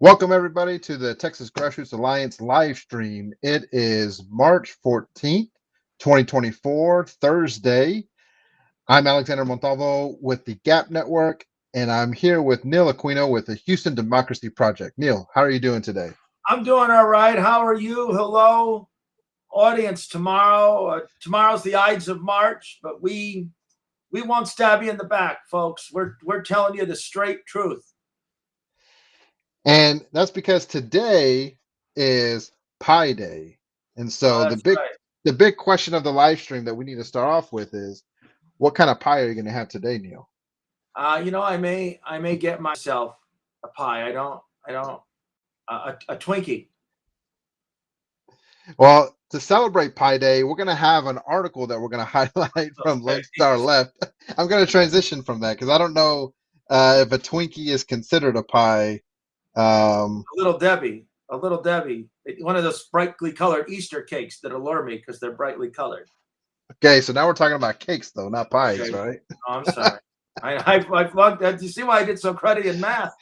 Welcome, everybody, to the Texas Grassroots Alliance live stream. It is March 14th, 2024, Thursday. I'm Alexander Montalvo with the GAP Network, and I'm here with Neil Aquino with the Houston Democracy Project. Neil, how are you doing today? I'm doing all right. How are you? Hello, audience. Tomorrow's the Ides of March, but we won't stab you in the back, folks. We're telling you the straight truth. And that's because today is Pi Day. And so That's right. the big question of the live stream that we need to start off with is, what kind of pie are you going to have today, Neil? I may get myself a pie. I don't a Twinkie. Well, to celebrate Pi Day, we're going to have an article that we're going to highlight from Lone Star Left. I'm going to transition from that because I don't know if a Twinkie is considered a pie. A little Debbie, one of those brightly colored Easter cakes that allure me because they're brightly colored. Okay, so now we're talking about cakes, though, not pies, Okay. right? Oh, I'm sorry. I flunked that. You see why I did so cruddy in math?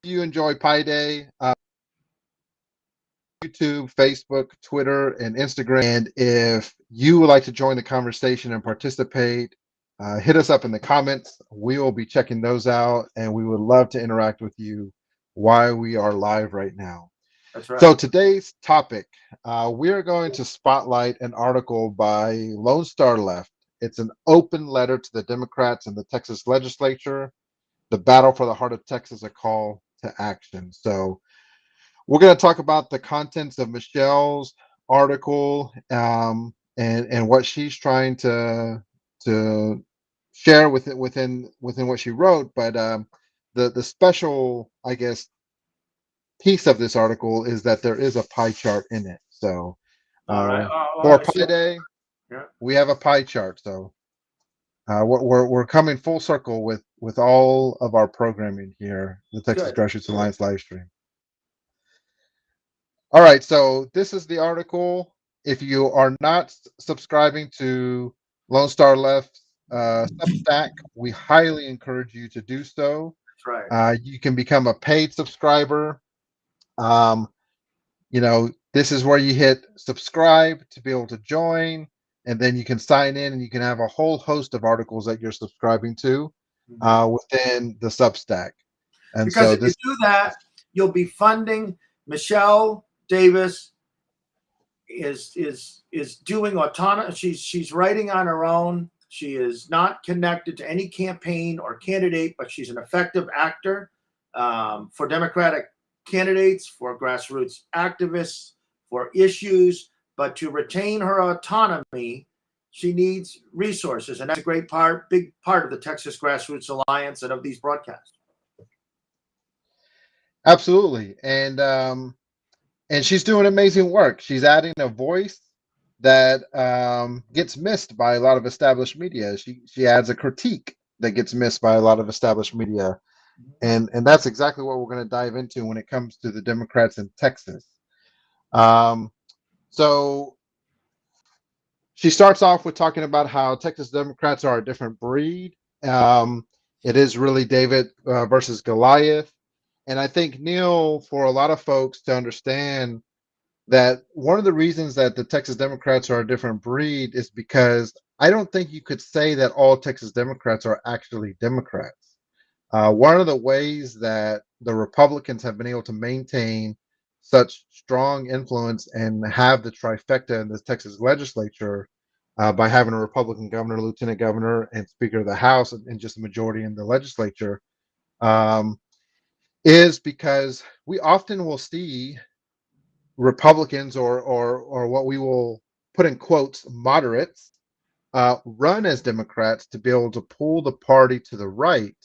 You enjoy Pi Day, YouTube, Facebook, Twitter, and Instagram. And if you would like to join the conversation and participate, hit us up in the comments. We will be checking those out, and we would love to interact with you while we are live right now. That's right. So today's topic, we are going to spotlight an article by Lone Star Left. It's an open letter to the Democrats in the Texas legislature, the battle for the heart of Texas, a call to action. So we're going to talk about the contents of Michelle's article and what she's trying to share within what she wrote. But the special, I guess, piece of this article is that there is a pie chart in it. So All right. for Pi Day, yeah, we have a pie chart. So we're coming full circle with all of our programming here, the Texas good. Grassroots Alliance live stream. All right, so this is the article. If you are not subscribing to Lone Star Left Substack, we highly encourage you to do so. That's right. You can become a paid subscriber. This is where you hit subscribe to be able to join, and then you can sign in and you can have a whole host of articles that you're subscribing to within the Substack. And Because so if you do that, you'll be funding Michelle Davis is doing autonomous. She's writing on her own. She is not connected to any campaign or candidate, but she's an effective actor for Democratic candidates, for grassroots activists, for issues. But to retain her autonomy, she needs resources, and that's a big part of the Texas Grassroots Alliance and of these broadcasts. absolutely. And she's doing amazing work. She's adding a voice that gets missed by a lot of established media. She adds a critique that gets missed by a lot of established media. And that's exactly what we're going to dive into when it comes to the Democrats in Texas. So she starts off with talking about how Texas Democrats are a different breed. It is really David versus Goliath. And I think, Neil, for a lot of folks to understand that one of the reasons that the Texas Democrats are a different breed is because I don't think you could say that all Texas Democrats are actually Democrats. One of the ways that the Republicans have been able to maintain such strong influence and have the trifecta in the Texas legislature by having a Republican governor, lieutenant governor, and Speaker of the House, and just a majority in the legislature, is because we often will see Republicans or what we will put in quotes moderates run as Democrats to be able to pull the party to the right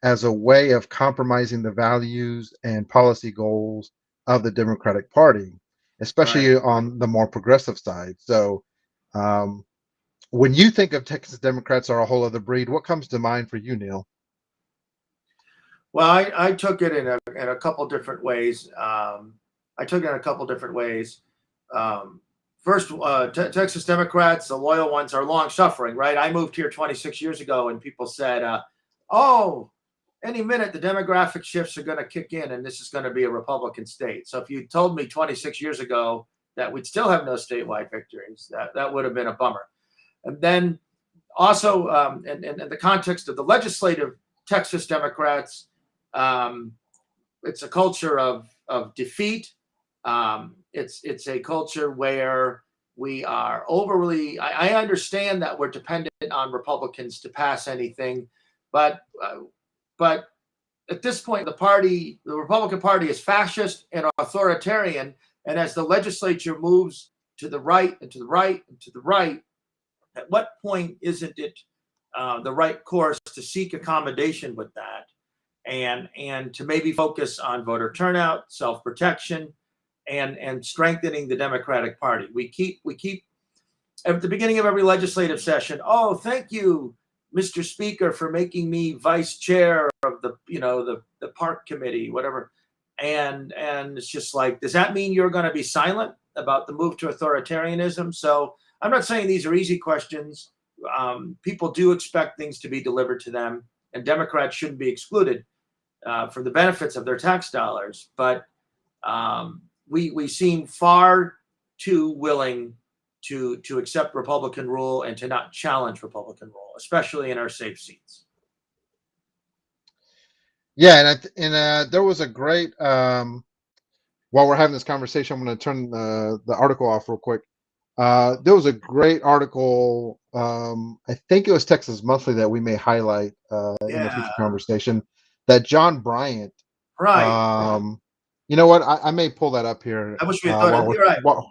as a way of compromising the values and policy goals of the Democratic Party, especially on the more progressive side. So when you think of Texas Democrats are a whole other breed, what comes to mind for you, Neil? Well, I took it in a couple different ways. first, Texas Democrats, the loyal ones, are long suffering, right? I moved here 26 years ago, and people said, "Oh, any minute the demographic shifts are going to kick in, and this is going to be a Republican state." So if you told me 26 years ago that we'd still have no statewide victories, that would have been a bummer. And then also, in the context of the legislative Texas Democrats, it's a culture of defeat. It's a culture where we are overly. I understand that we're dependent on Republicans to pass anything, but at this point, the Republican Party, is fascist and authoritarian, and as the legislature moves to the right and to the right and to the right, at what point isn't it the right course to seek accommodation with that, and to maybe focus on voter turnout, self-protection, and strengthening the Democratic Party? We keep at the beginning of every legislative session, "Oh, thank you, Mr. Speaker, for making me vice chair of the park committee," whatever. And it's just like, does that mean you're going to be silent about the move to authoritarianism? So I'm not saying these are easy questions. People do expect things to be delivered to them, and Democrats shouldn't be excluded for the benefits of their tax dollars. But we seem far too willing to accept Republican rule and to not challenge Republican rule, especially in our safe seats. Yeah, and there was a great while we're having this conversation, I'm going to turn the article off real quick. There was a great article. I think it was Texas Monthly that we may highlight in the future conversation. That John Bryant. Right. You know what? I may pull that up here. I wish we thought while, of we're, right. while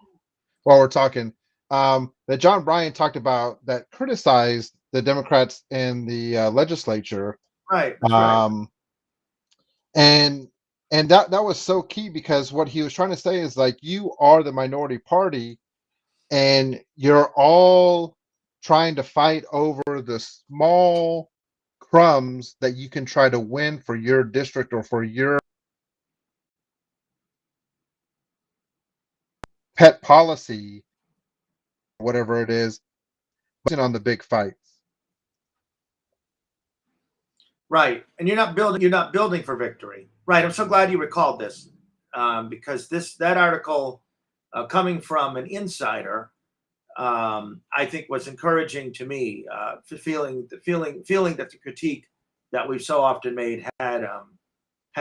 we're talking. That John Bryant talked about that criticized the Democrats in the legislature. Right. That's right. And that was so key, because what he was trying to say is, like, you are the minority party, and you're all trying to fight over the small crumbs that you can try to win for your district or for your pet policy, whatever it is, on the big fights. Right. And you're not building for victory. Right. I'm so glad you recalled this, because that article, coming from an insider, I think was encouraging to me, feeling that the critique that we've so often made had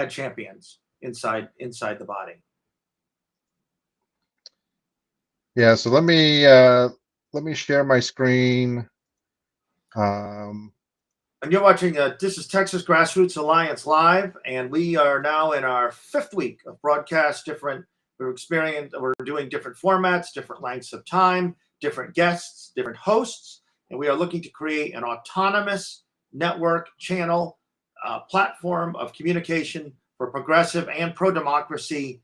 champions inside the body. Yeah, so let me share my screen. And you're watching, this is Texas Grassroots Alliance Live, and we are now in our 5th week of broadcast. We're doing different formats, different lengths of time, different guests, different hosts, and we are looking to create an autonomous network channel platform of communication for progressive and pro-democracy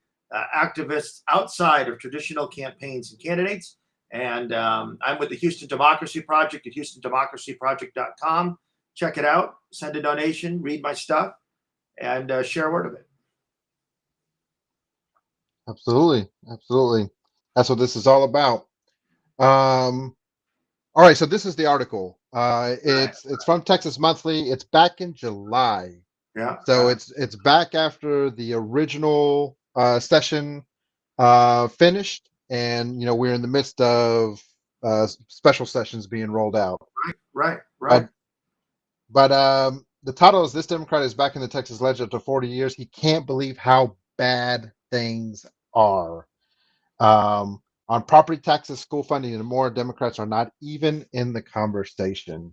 activists outside of traditional campaigns and candidates. And I'm with the Houston Democracy Project at HoustonDemocracyProject.com. Check it out, send a donation, read my stuff, and share a word of it. Absolutely. That's what this is all about. All right, so this is the article. It's from Texas Monthly. It's back in July. Yeah. So it's back after the original session finished, and we're in the midst of special sessions being rolled out. Right. But the title is "This Democrat is back in the Texas legislature 40 years. He can't believe how bad things are." On property taxes, school funding, and more, Democrats are not even in the conversation.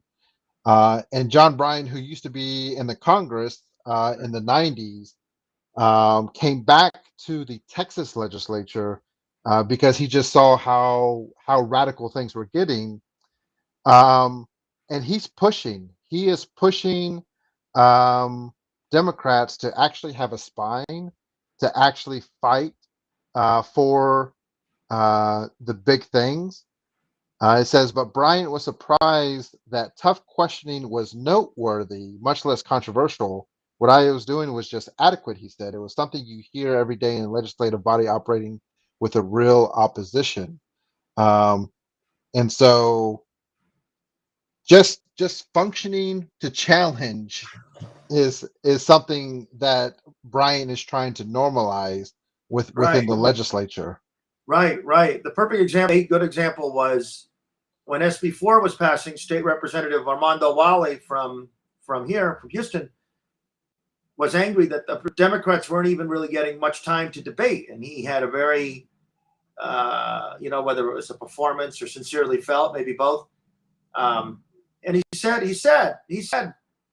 And John Bryan, who used to be in the Congress in the 90s, came back to the Texas legislature because he just saw how radical things were getting. And he is pushing Democrats to actually have a spine, to actually fight for the big things. It says, but Bryant was surprised that tough questioning was noteworthy, much less controversial. What I was doing was just adequate, he said. It was something you hear every day in a legislative body operating with a real opposition. Um, and so just functioning to challenge is something that Brian is trying to normalize within Right, the legislature. right. The perfect example, a good example was when SB4 was passing. State Representative Armando Wally from here, from Houston, was angry that the Democrats weren't even really getting much time to debate, and he had a very, whether it was a performance or sincerely felt, maybe both. And he said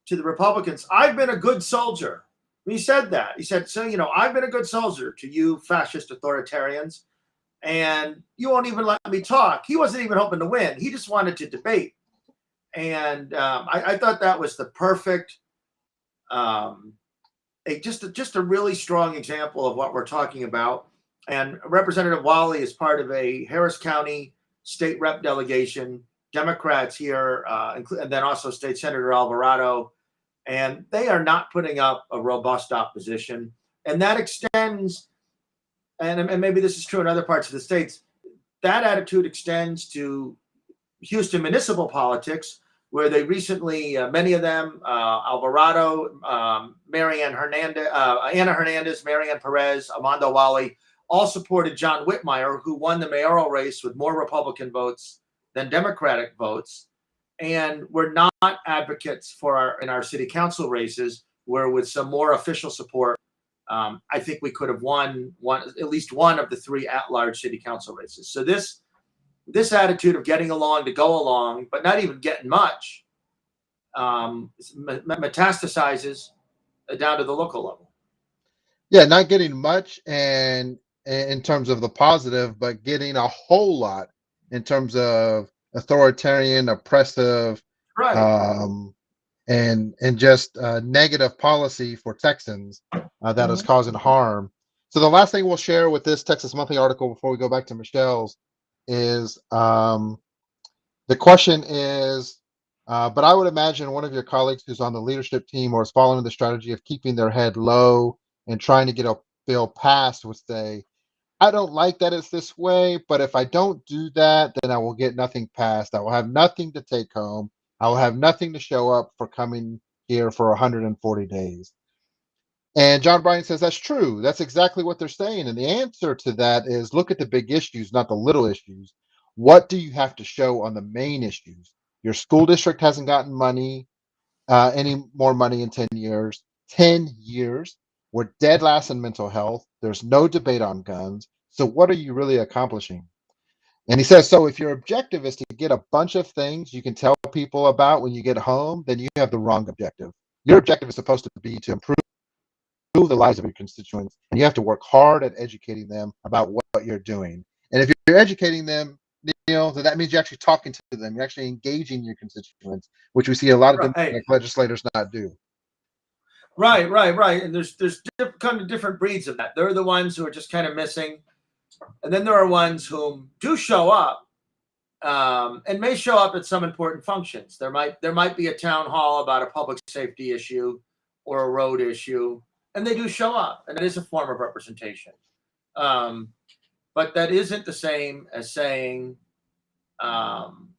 to the Republicans, "I've been a good soldier." He said that. He said, "So, I've been a good soldier to you fascist authoritarians, and you won't even let me talk." He wasn't even hoping to win. He just wanted to debate. And I thought that was the perfect, just a really strong example of what we're talking about. And Representative Wally is part of a Harris County state rep delegation, Democrats here, and then also State Senator Alvarado. And they are not putting up a robust opposition. And that extends, and maybe this is true in other parts of the states, that attitude extends to Houston municipal politics, where they recently, many of them, Alvarado, Anna Hernandez, Marianne Perez, Armando Wally, all supported John Whitmire, who won the mayoral race with more Republican votes than Democratic votes. And we're not advocates in our city council races, where with some more official support, I think we could have won at least one of the three at-large city council races. So this attitude of getting along to go along, but not even getting much, metastasizes down to the local level. Yeah, not getting much and in terms of the positive, but getting a whole lot in terms of authoritarian, oppressive, Right. um, and just negative policy for Texans that is Mm-hmm. causing harm. So the last thing we'll share with this Texas Monthly article before we go back to Michelle's is the question is, but I would imagine one of your colleagues who's on the leadership team or is following the strategy of keeping their head low and trying to get a bill passed would say, I don't like that it's this way, but if I don't do that, then I will get nothing passed. I will have nothing to take home. I will have nothing to show up for coming here for 140 days. And John Bryan says that's true. That's exactly what they're saying. And the answer to that is look at the big issues, not the little issues. What do you have to show on the main issues? Your school district hasn't gotten any more money in 10 years. 10 years. We're dead last in mental health. There's no debate on guns. So what are you really accomplishing? And he says, so if your objective is to get a bunch of things you can tell people about when you get home, then you have the wrong objective. Your objective is supposed to be to improve the lives of your constituents, and you have to work hard at educating them about what you're doing. And if you're educating them, Neil, then that means you're actually talking to them. You're actually engaging your constituents, which we see a lot of Right. legislators not do. Right. And there's kind of different breeds of that. They're the ones who are just kind of missing, and then there are ones who do show up, and may show up at some important functions. There might be a town hall about a public safety issue or a road issue, and they do show up, and that is a form of representation. But that isn't the same as saying,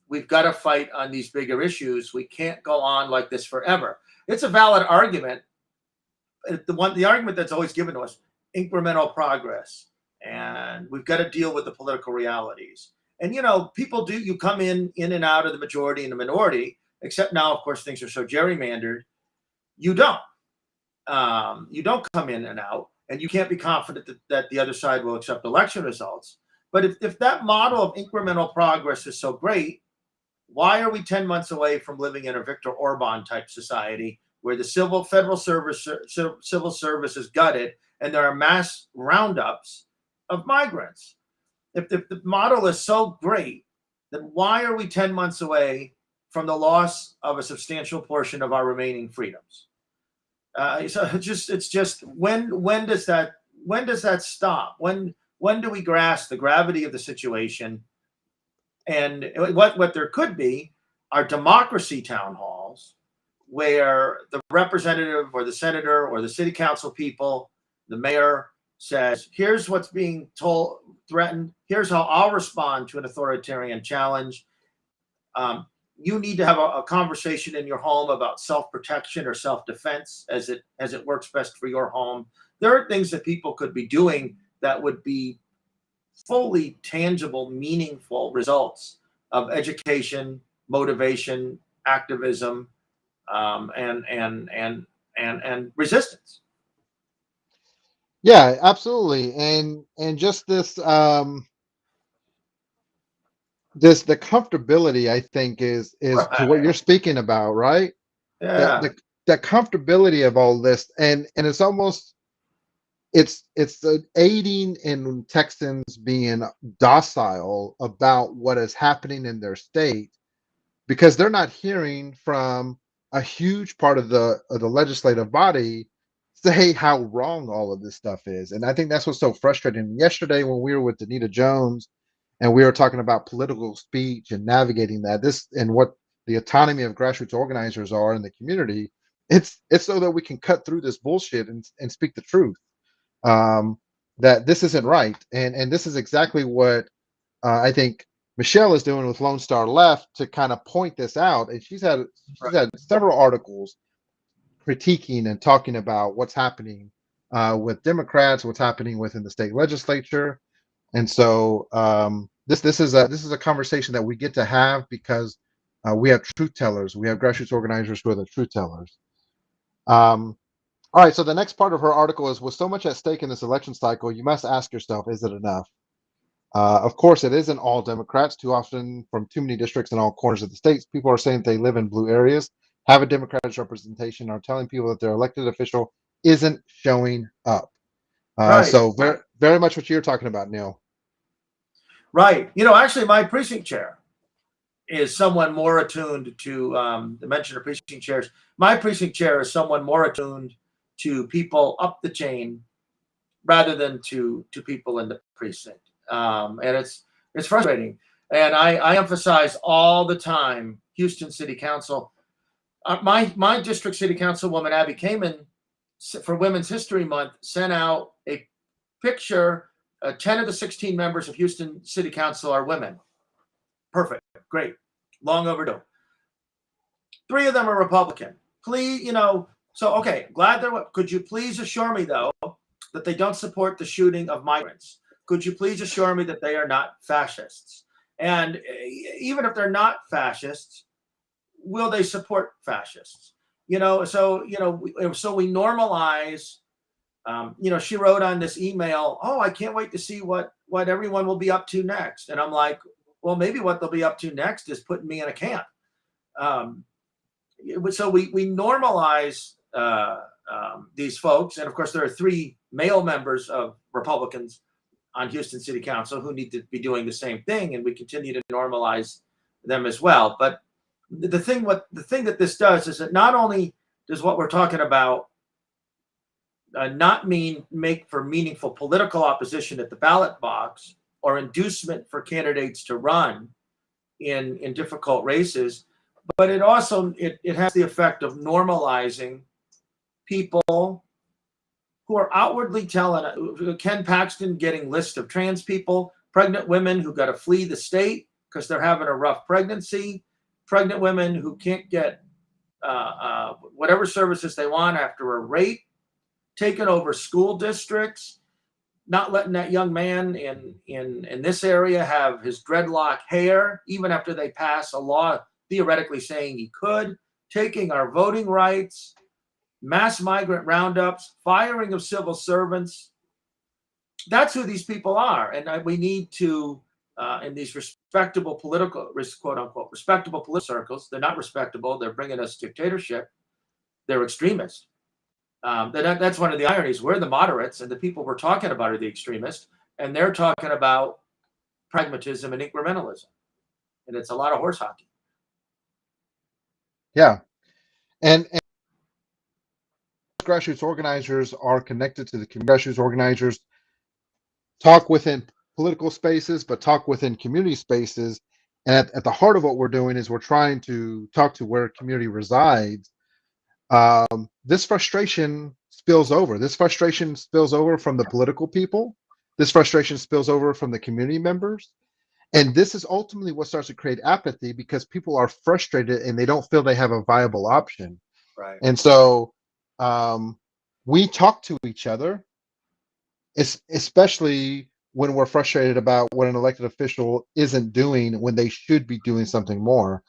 we've got to fight on these bigger issues. We can't go on like this forever. It's a valid argument. The argument that's always given to us, incremental progress, and we've got to deal with the political realities. And people you come in and out of the majority and the minority, except now, of course, things are so gerrymandered. You don't come in and out, and you can't be confident that the other side will accept election results. But if that model of incremental progress is so great, why are we 10 months away from living in a Viktor Orban type society where the civil service is gutted and there are mass roundups of migrants? If the model is so great, then why are we 10 months away from the loss of a substantial portion of our remaining freedoms? So it's just when does that stop? When do we grasp the gravity of the situation? And what there could be are democracy town halls where the representative or the senator or the city council people, the mayor, says, here's what's being threatened. Here's how I'll respond to an authoritarian challenge. You need to have a conversation in your home about self-protection or self-defense as it works best for your home. There are things that people could be doing that would be fully tangible, meaningful results of education, motivation, activism, and resistance. Yeah, absolutely. And just this the comfortability, I think, is to what you're Right. speaking about, right? The Yeah. the the comfortability of all this, and it's almost it's aiding in Texans being docile about what is happening in their state, because they're not hearing from a huge part of the legislative body say how wrong all of this stuff is. And I think that's what's so frustrating. Yesterday, when we were with Anita Jones and we were talking about political speech and navigating that, this and what the autonomy of grassroots organizers are in the community, it's so that we can cut through this bullshit and speak the truth. Um, that this isn't right, and this is exactly what I think Michelle is doing with Lone Star Left to kind of point this out. And she's had several articles critiquing and talking about what's happening with Democrats, what's happening within the state legislature. And so this is a conversation that we get to have because we have truth tellers, we have grassroots organizers who are the truth tellers. All right, so the next part of her article is, with so much at stake in this election cycle, you must ask yourself, is it enough? Of course, it isn't all Democrats. Too often, from too many districts in all corners of the states, people are saying they live in blue areas, have a Democratic representation, are telling people that their elected official isn't showing up. Right. So very much what you're talking about, Neil. Right. Actually, my precinct chair is someone more attuned to the mention of precinct chairs. My precinct chair is someone more attuned to people up the chain rather than to people in the precinct. And it's frustrating. And I emphasize all the time, Houston City Council. My district city councilwoman, Abby Kamen, for Women's History Month, sent out a picture. 10 of the 16 members of Houston City Council are women. Perfect. Great. Long overdue. 3 of them are Republican. Please, so, okay, glad they're. Could you please assure me, though, that they don't support the shooting of migrants? Could you please assure me that they are not fascists? And even if they're not fascists, will they support fascists? So we normalize. She wrote on this email, "Oh, I can't wait to see what everyone will be up to next." And I'm like, well, maybe what they'll be up to next is putting me in a camp. So we normalize these folks, and of course there are 3 male members of Republicans on Houston City Council who need to be doing the same thing, and we continue to normalize them as well. But the thing that this does is that not only does what we're talking about not make for meaningful political opposition at the ballot box or inducement for candidates to run in difficult races, but it also it has the effect of normalizing people who are outwardly telling. Ken Paxton getting list of trans people, pregnant women who got to flee the state because they're having a rough pregnancy, pregnant women who can't get whatever services they want after a rape, taking over school districts, not letting that young man in this area have his dreadlock hair, even after they pass a law theoretically saying he could, taking our voting rights, mass migrant roundups, firing of civil servants. That's who these people are. And we need to, in these respectable political, quote unquote, respectable political circles, they're not respectable. They're bringing us dictatorship. They're extremists. That's one of the ironies. We're the moderates, and the people we're talking about are the extremists, and they're talking about pragmatism and incrementalism. And it's a lot of horse hockey. Yeah, and grassroots organizers are connected to the community. Grassroots organizers talk within political spaces, but talk within community spaces. And at the heart of what we're doing is we're trying to talk to where community resides. This frustration spills over. This frustration spills over from the political people. This frustration spills over from the community members. And this is ultimately what starts to create apathy because people are frustrated and they don't feel they have a viable option. Right. And so we talk to each other, especially when we're frustrated about what an elected official isn't doing when they should be doing something more.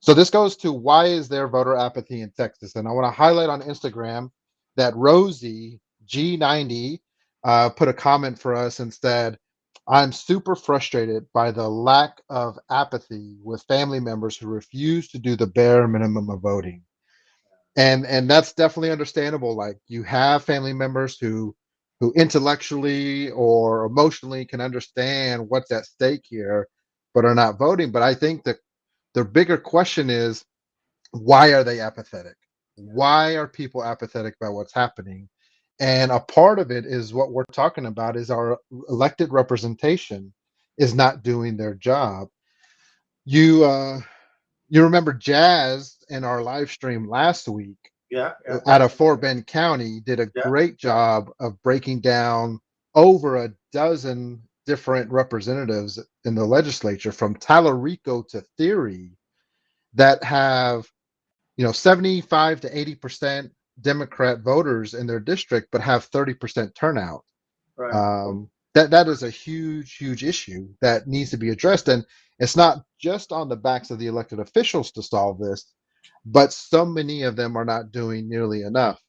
So this goes to why is there voter apathy in Texas? And I want to highlight on Instagram that Rosie G90 put a comment for us and said, I'm super frustrated by the lack of apathy with family members who refuse to do the bare minimum of voting. And that's definitely understandable. Like you have family members who intellectually or emotionally can understand what's at stake here, but are not voting. But I think that the bigger question is, why are they apathetic? Why are people apathetic about what's happening? And a part of it is what we're talking about is our elected representation is not doing their job. You remember Jazz in our live stream last week Yeah. Yeah. out of Fort Bend County did a Yeah. great job of breaking down over a dozen different representatives in the legislature from Tallarico to Theory that have 75 to 80% Democrat voters in their district, but have 30% turnout. Right. That is a huge issue that needs to be addressed, and it's not just on the backs of the elected officials to solve this, but so many of them are not doing nearly enough.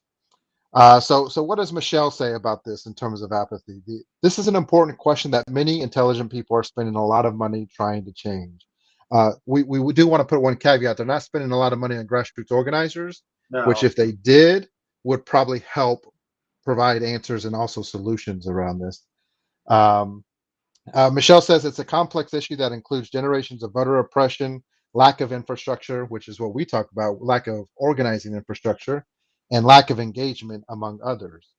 So what does Michelle say about this in terms of apathy? This is an important question that many intelligent people are spending a lot of money trying to change. We do want to put one caveat. They're not spending a lot of money on grassroots organizers, which No. if they did, would probably help provide answers and also solutions around this. Um, Michelle says it's a complex issue that includes generations of voter oppression, lack of infrastructure, which is what we talk about, lack of organizing infrastructure, and lack of engagement, among others.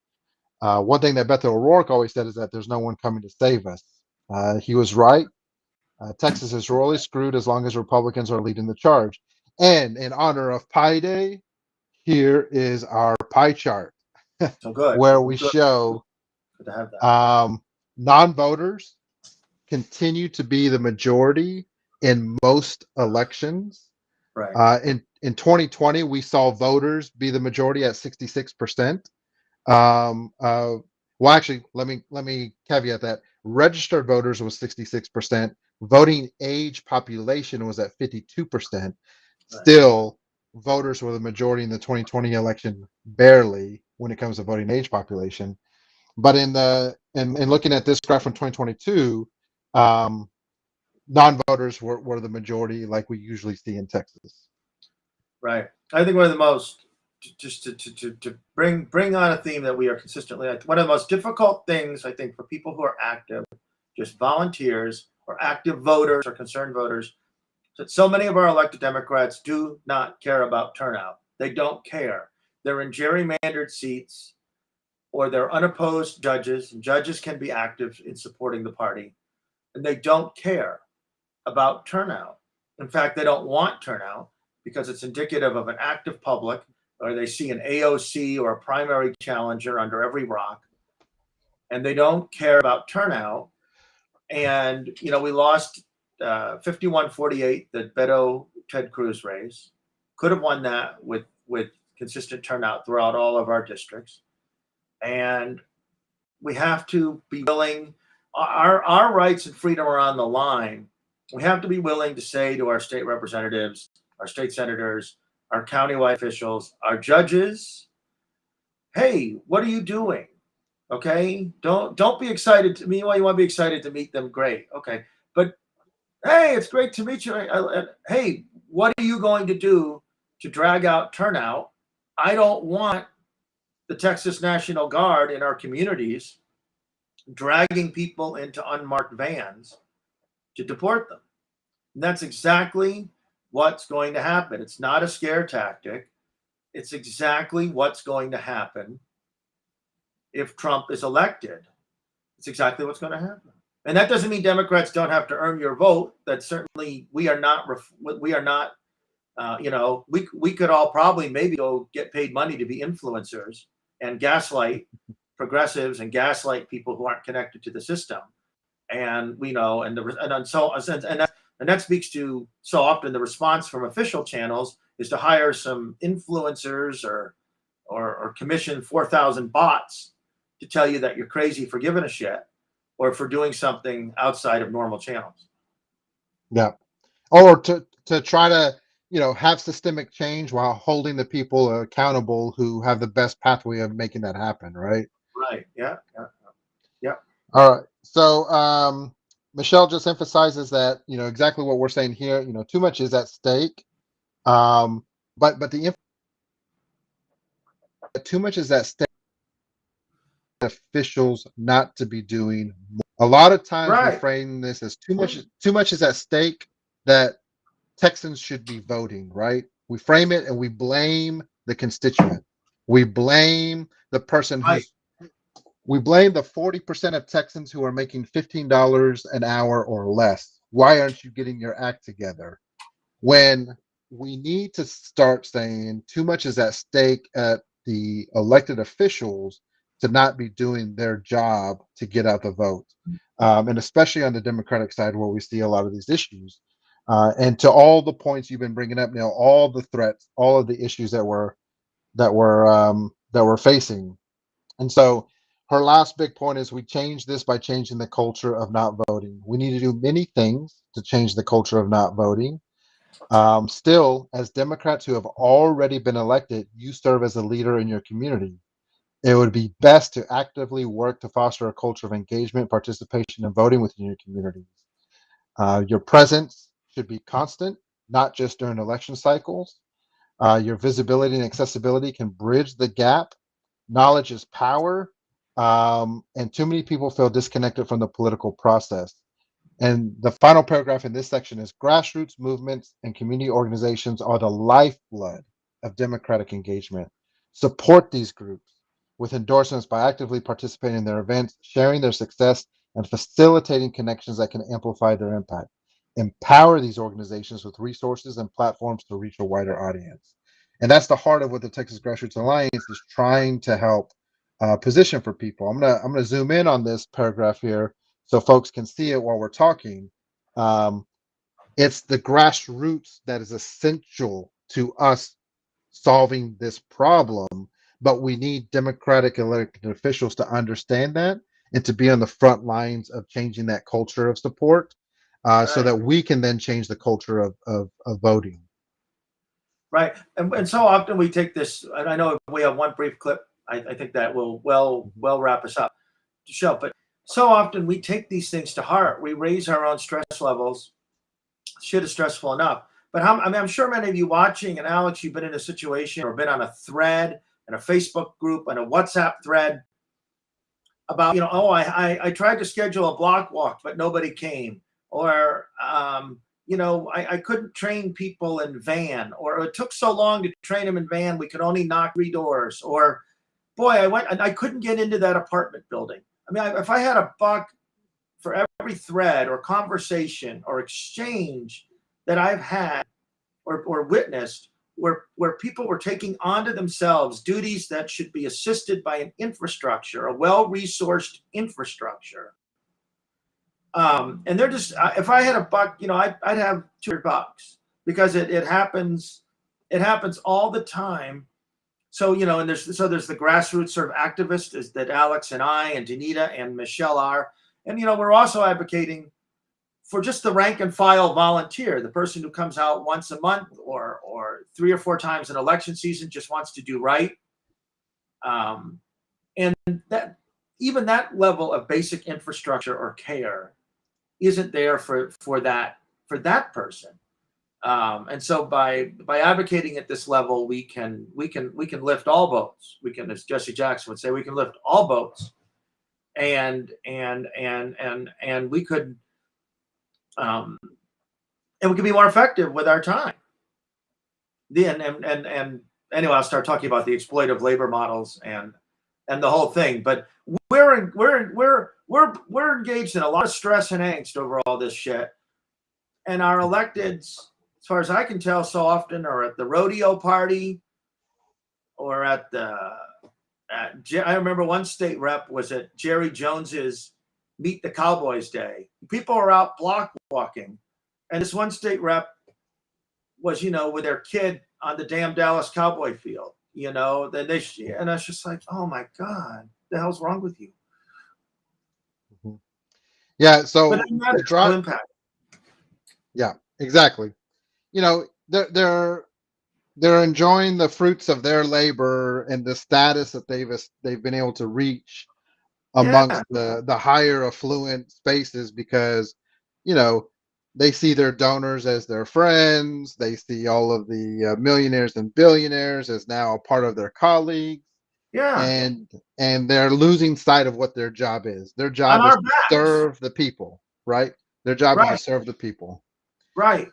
One thing that Beto O'Rourke always said is that there's no one coming to save us. He was right. Texas is royally screwed as long as Republicans are leading the charge. And in honor of Pi Day, here is our pie chart So good. where we Good. show Good to have that. non-voters continue to be the majority in most elections. Right. In 2020, we saw voters be the majority at 66%. Well, actually, let me caveat that registered voters was 66%. Voting age population was at 52%. Right. Still, voters were the majority in the 2020 election, barely when it comes to voting age population. But in looking at this graph from 2022, non-voters were the majority, like we usually see in Texas. Right. I think one of the most just to bring on a theme that we are consistently one of the most difficult things I think for people who are active, just volunteers or active voters or concerned voters, that so many of our elected Democrats do not care about turnout. They don't care. They're in gerrymandered seats or they're unopposed judges, and judges can be active in supporting the party, and they don't care about turnout. In fact, they don't want turnout because it's indicative of an active public, or they see an AOC or a primary challenger under every rock, and they don't care about turnout. And, we lost 51-48, the Beto Ted Cruz race. Could have won that with consistent turnout throughout all of our districts. And we have to be willing, our rights and freedom are on the line. We have to be willing to say to our state representatives, our state senators, our countywide officials, our judges, hey, what are you doing? Okay, don't be excited to meanwhile you want to be excited to meet them. Great, okay, but hey, it's great to meet you. Hey, what are you going to do to drag out turnout? I don't want the Texas National Guard in our communities dragging people into unmarked vans to deport them. And that's exactly what's going to happen. It's not a scare tactic. It's exactly what's going to happen if Trump is elected. It's exactly what's going to happen. And that doesn't mean Democrats don't have to earn your vote. That certainly we are not You know, we could all probably maybe go get paid money to be influencers and gaslight progressives and gaslight people who aren't connected to the system. And we know, and that speaks to, so often the response from official channels is to hire some influencers or commission 4,000 bots to tell you that you're crazy for giving a shit or for doing something outside of normal channels. Yeah. Or to try to, have systemic change while holding the people accountable who have the best pathway of making that happen, right? Right. Yeah. Yeah. Yeah. All right. So Michelle just emphasizes that, exactly what we're saying here, too much is at stake. But too much is at stake, officials not to be doing more. A lot of times we Right. frame this as too much is at stake, that Texans should be voting, right? We frame it and we blame the constituent. We blame the person Right. we blame the 40% of Texans who are making $15 an hour or less. Why aren't you getting your act together? When we need to start saying too much is at stake at the elected officials to not be doing their job to get out the vote. And especially on the Democratic side where we see a lot of these issues. And to all the points you've been bringing up, Neil, all the threats, all of the issues that we're facing. And so her last big point is we change this by changing the culture of not voting. We need to do many things to change the culture of not voting. Still, as Democrats who have already been elected, you serve as a leader in your community. It would be best to actively work to foster a culture of engagement, participation, and voting within your communities. Your presence should be constant, not just during election cycles. Your visibility and accessibility can bridge the gap. Knowledge is power, and too many people feel disconnected from the political process. And the final paragraph in this section is grassroots movements and community organizations are the lifeblood of democratic engagement. Support these groups with endorsements by actively participating in their events, sharing their success, and facilitating connections that can amplify their impact. Empower these organizations with resources and platforms to reach a wider audience. And that's the heart of what the Texas Grassroots Alliance is trying to help position for people. I'm gonna zoom in on this paragraph here so folks can see it while we're talking. Um, it's the grassroots that is essential to us solving this problem, but we need democratic elected officials to understand that and to be on the front lines of changing that culture of support, so Right. that we can then change the culture of voting. Right. And so often we take this, and I know we have one brief clip. I think that will well wrap us up to show. But so often we take these things to heart. We raise our own stress levels. Shit is stressful enough. But I'm sure many of you watching, and Alex, you've been in a situation or been on a thread in a Facebook group and a WhatsApp thread about, oh, I tried to schedule a block walk, but nobody came. Or, I couldn't train people in van, or it took so long to train them in van, we could only knock 3 doors. Or, boy, I went and I couldn't get into that apartment building. I mean, if I had a buck for every thread or conversation or exchange that I've had or witnessed where people were taking onto themselves duties that should be assisted by an infrastructure, a well-resourced infrastructure. And they're just, if I had a buck, I'd have $200 because it happens all the time. So, and there's the grassroots sort of activists that Alex and I and Danita and Michelle are. And, we're also advocating for just the rank and file volunteer, the person who comes out once a month or 3 or 4 times in election season, just wants to do right. And that even that level of basic infrastructure or care isn't there for that person. And so by advocating at this level, we can lift all boats. We can, as Jesse Jackson would say, we can lift all boats, and we could, and we can be more effective with our time. And anyway, I'll start talking about the exploitative labor models and the whole thing. But we're engaged in a lot of stress and angst over all this shit, and our electeds as far as I can tell, so often are at the rodeo party or at the. I remember one state rep was at Jerry Jones's Meet the Cowboys Day. People are out block walking, and this one state rep was, with their kid on the damn Dallas Cowboy field. Then and I was just like, oh my God, the hell's wrong with you? Mm-hmm. Yeah. So but the drive, impact. Yeah, exactly. They're enjoying the fruits of their labor and the status that they've been able to reach amongst the higher affluent spaces, because they see their donors as their friends. They see all of the millionaires and billionaires as now a part of their colleagues. And they're losing sight of what their job is. Their job is to serve the people, right? Their job is to serve the people. Right.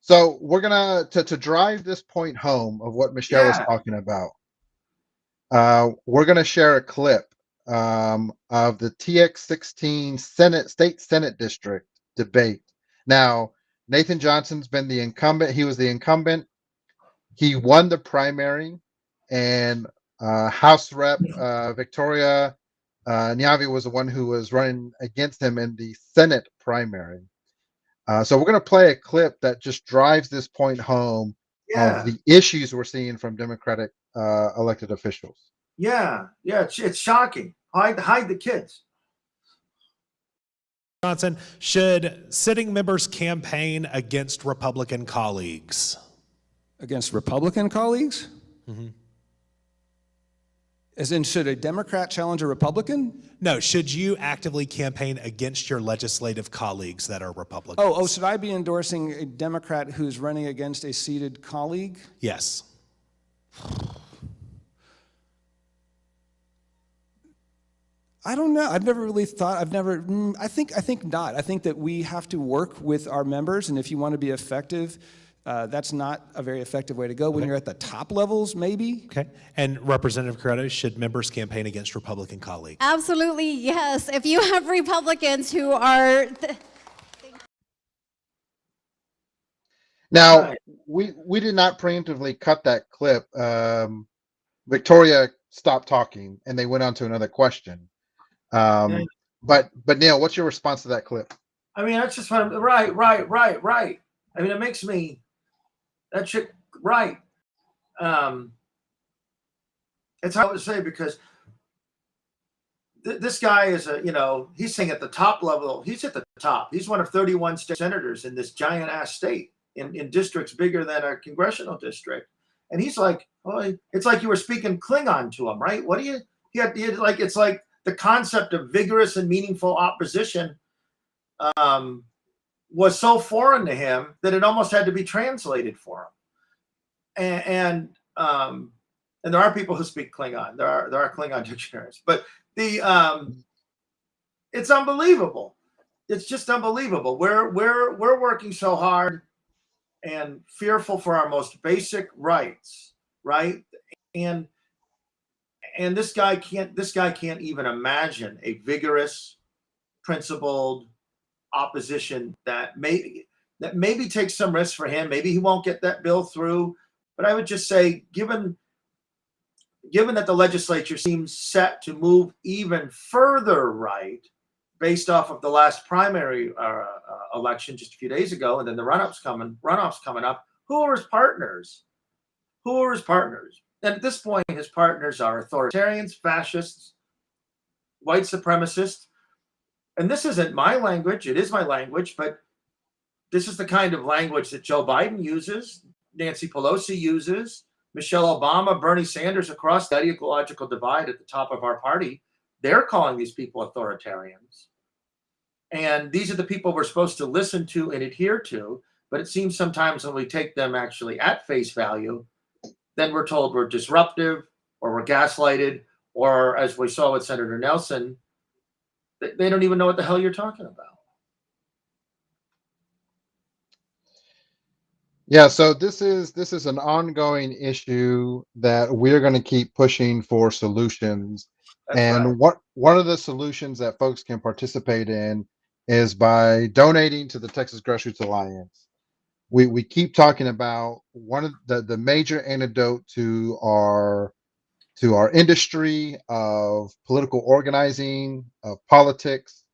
So we're gonna to drive this point home of what Michelle is talking about. We're gonna share a clip of the TX16 State Senate District debate. Now, Nathan Johnson's been the incumbent. He was the incumbent. He won the primary, and House Rep Victoria Nyavi was the one who was running against him in the Senate primary. So we're going to play a clip that just drives this point home of the issues we're seeing from Democratic elected officials. Yeah, it's shocking. Hide the kids. Johnson, should sitting members campaign against Republican colleagues? Against Republican colleagues? Mm-hmm. As in, should a Democrat challenge a Republican? No, should you actively campaign against your legislative colleagues that are Republicans? Oh, should I be endorsing a Democrat who's running against a seated colleague? Yes. I don't know. I've never really thought, I think not. I think that we have to work with our members, and if you want to be effective, that's not a very effective way to go. When you're at the top levels, maybe. Okay. And Representative Corretto, should members campaign against Republican colleagues? Absolutely, yes. If you have Republicans who are... Now, we did not preemptively cut that clip. Victoria stopped talking, and they went on to another question. But Neil, what's your response to that clip? I mean, that's just what right. I mean, it makes me that shit right. It's hard to say because this guy is he's saying at the top level. He's at the top. He's one of 31 state senators in this giant ass state in districts bigger than a congressional district, and he's like, oh, it's like you were speaking Klingon to him, right? What do you? It's like the concept of vigorous and meaningful opposition was so foreign to him that it almost had to be translated for him. And there are people who speak Klingon. There are Klingon dictionaries, but it's unbelievable. It's just unbelievable. We're working so hard and fearful for our most basic rights, right? And this guy can't even imagine a vigorous, principled opposition that maybe takes some risks for him. Maybe he won't get that bill through. But I would just say, given that the legislature seems set to move even further right, based off of the last primary election just a few days ago, and then the runoffs coming up, who are his partners? And at this point, his partners are authoritarians, fascists, white supremacists. And this isn't my language. It is my language, but this is the kind of language that Joe Biden uses, Nancy Pelosi uses, Michelle Obama, Bernie Sanders, across the ideological divide at the top of our party. They're calling these people authoritarians. And these are the people we're supposed to listen to and adhere to. But it seems sometimes when we take them actually at face value, then we're told we're disruptive or we're gaslighted, or as we saw with Senator Nelson, they don't even know what the hell you're talking about. Yeah, so this is an ongoing issue that we're going to keep pushing for solutions. And one of the solutions that folks can participate in is by donating to the Texas Grassroots Alliance. we keep talking about one of the major antidote to our industry of political organizing, of politics,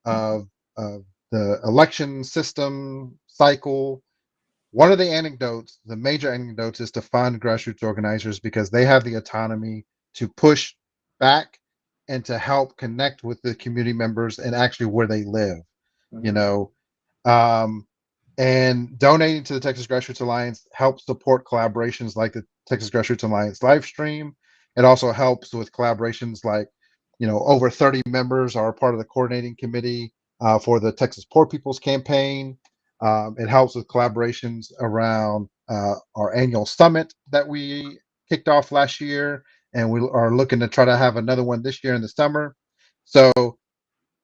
of the election system cycle. One of the major anecdotes is to fund grassroots organizers because they have the autonomy to push back and to help connect with the community members and actually where they live, you know. Um, and donating to the Texas Grassroots Alliance helps support collaborations like the Texas Grassroots Alliance LIVESTREAM. It also helps with collaborations like, over 30 members are part of the coordinating committee for the Texas Poor People's Campaign. It helps with collaborations around our annual summit that we kicked off last year, and we are looking to try to have another one this year in the summer. So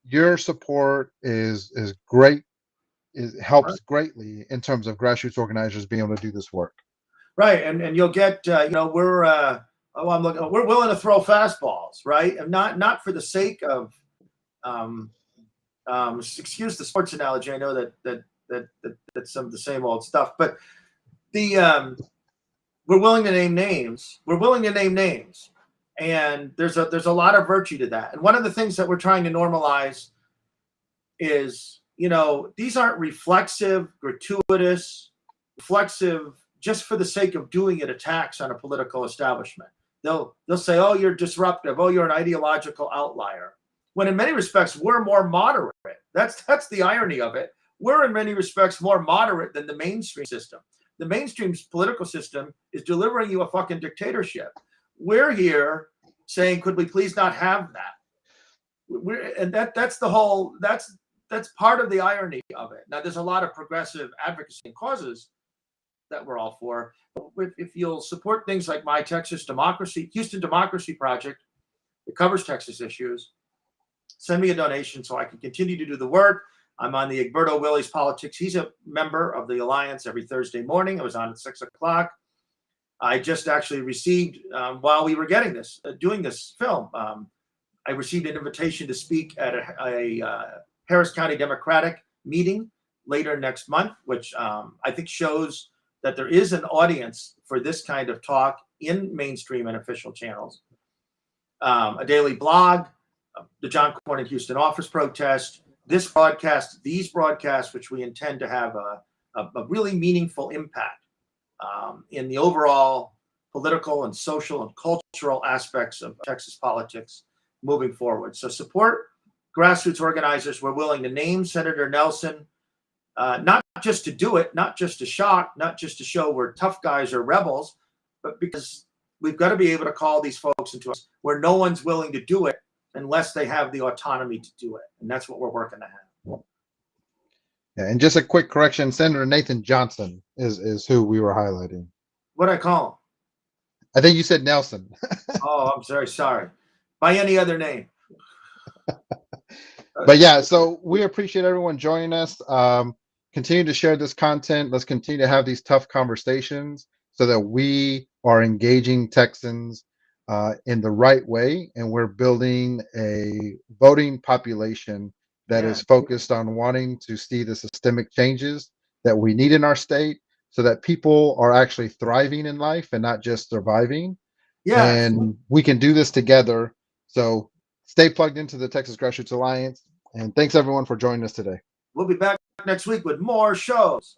your support is great. It helps greatly in terms of grassroots organizers being able to do this work. Right, and you'll get we're willing to throw fastballs, right, and not for the sake of excuse the sports analogy. I know that's some of the same old stuff, but we're willing to name names. We're willing to name names, and there's a lot of virtue to that. And one of the things that we're trying to normalize is, these aren't reflexive, gratuitous, reflexive, just for the sake of doing it, attacks on a political establishment. They'll say, oh, you're disruptive. Oh, you're an ideological outlier. When in many respects, we're more moderate. That's the irony of it. We're in many respects more moderate than the mainstream system. The mainstream political system is delivering you a fucking dictatorship. We're here saying, could we please not have that? That's part of the irony of it. Now, there's a lot of progressive advocacy and causes that we're all for. If you'll support things like my Houston Democracy Project, that covers Texas issues, send me a donation so I can continue to do the work. I'm on the Egberto Willies Politics. He's a member of the Alliance every Thursday morning. I was on at 6 o'clock. I just actually received, while we were doing this film, I received an invitation to speak at a Harris County Democratic meeting later next month, which I think shows that there is an audience for this kind of talk in mainstream and official channels. A daily blog, the John Cornyn Houston office protest, these broadcasts, which we intend to have a really meaningful impact in the overall political and social and cultural aspects of Texas politics moving forward. So support grassroots organizers. We're willing to name Senator Nelson, not just to do it, not just to shock, not just to show we're tough guys or rebels, but because we've got to be able to call these folks into us where no one's willing to do it unless they have the autonomy to do it. And that's what we're working to have. Yeah, and just a quick correction, Senator Nathan Johnson is who we were highlighting. What'd I call him? I think you said Nelson. Oh, I'm very sorry. By any other name. But yeah, so we appreciate everyone joining us. Continue to share this content. Let's continue to have these tough conversations so that we are engaging Texans in the right way, and we're building a voting population that is focused on wanting to see the systemic changes that we need in our state so that people are actually thriving in life and not just surviving. And we can do this together. So stay plugged into the Texas Grassroots Alliance. And thanks everyone for joining us today. We'll be back next week with more shows.